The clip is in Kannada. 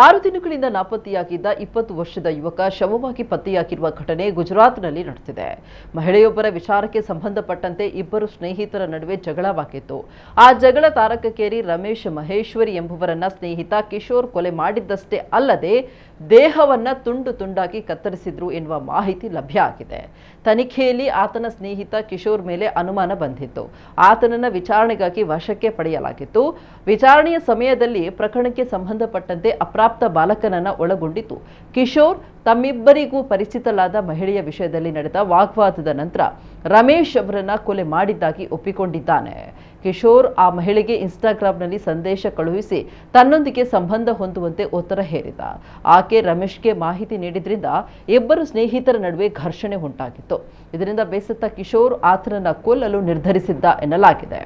6 ದಿನಗಳಿಂದ ನಾಪತ್ತೆಯಾಗಿದ್ದ 20 ವರ್ಷದ ಯುವಕ ಶವವಾಗಿ ಪತ್ತೆಯಾಗಿರುವ ಘಟನೆ ಗುಜರಾತ್ನಲ್ಲಿ ನಡೆದಿದೆ. ಮಹಿಳೆಯೊಬ್ಬರ ವಿಚಾರಕ್ಕೆ ಸಂಬಂಧಪಟ್ಟಂತೆ ಇಬ್ಬರು ಸ್ನೇಹಿತರ ನಡುವೆ ಜಗಳವಾಗಿತ್ತು. ಆ ಜಗಳ ತಾರಕಕ್ಕೇರಿ ರಮೇಶ್ ಮಹೇಶ್ವರಿ ಎಂಬುವರನ್ನ ಸ್ನೇಹಿತ ಕಿಶೋರ್ ಕೊಲೆ ಮಾಡಿದ್ದಷ್ಟೇ ಅಲ್ಲದೆ ದೇಹವನ್ನ ತುಂಡು ತುಂಡಾಗಿ ಕತ್ತರಿಸಿದ್ರು ಎನ್ನುವ ಮಾಹಿತಿ ಲಭ್ಯ ಆಗಿದೆ. ತನಿಖೆಯಲ್ಲಿ ಆತನ ಸ್ನೇಹಿತ ಕಿಶೋರ್ ಮೇಲೆ ಅನುಮಾನ ಬಂದಿತ್ತು. ಆತನನ್ನ ವಿಚಾರಣೆಗಾಗಿ ವಶಕ್ಕೆ ಪಡೆಯಲಾಗಿತ್ತು. ವಿಚಾರಣೆಯ ಸಮಯದಲ್ಲಿ ಪ್ರಕರಣಕ್ಕೆ ಸಂಬಂಧಪಟ್ಟಂತೆ ಅಪ್ರಾಪ್ತ ಬಾಲಕನನ್ನ ಒಳಗೊಂಡಿತ್ತು. ಕಿಶೋರ್ ತಮ್ಮಿಬ್ಬರಿಗೂ ಪರಿಚಿತಲಾದ ಮಹಿಳೆಯ ವಿಷಯದಲ್ಲಿ ನಡೆದ ವಾಗ್ವಾದದ ನಂತರ ರಮೇಶ್ ಅವರನ್ನ ಕೊಲೆ ಮಾಡಿದ್ದಾಗಿ ಒಪ್ಪಿಕೊಂಡಿದ್ದಾನೆ. ಕಿಶೋರ್ ಆ ಮಹಿಳೆಗೆ ಇನ್ಸ್ಟಾಗ್ರಾಂನಲ್ಲಿ ಸಂದೇಶ ಕಳುಹಿಸಿ ತನ್ನೊಂದಿಗೆ ಸಂಬಂಧ ಹೊಂದುವಂತೆ ಒತ್ತಡ ಹೇರಿದ. ಆಕೆ ರಮೇಶ್ಗೆ ಮಾಹಿತಿ ನೀಡಿದ್ರಿಂದ ಇಬ್ಬರು ಸ್ನೇಹಿತರ ನಡುವೆ ಘರ್ಷಣೆ ಉಂಟಾಗಿತ್ತು. ಇದರಿಂದ ಬೇಸತ್ತ ಕಿಶೋರ್ ಆತನನ್ನ ಕೊಲ್ಲಲು ನಿರ್ಧರಿಸಿದ್ದ ಎನ್ನಲಾಗಿದೆ.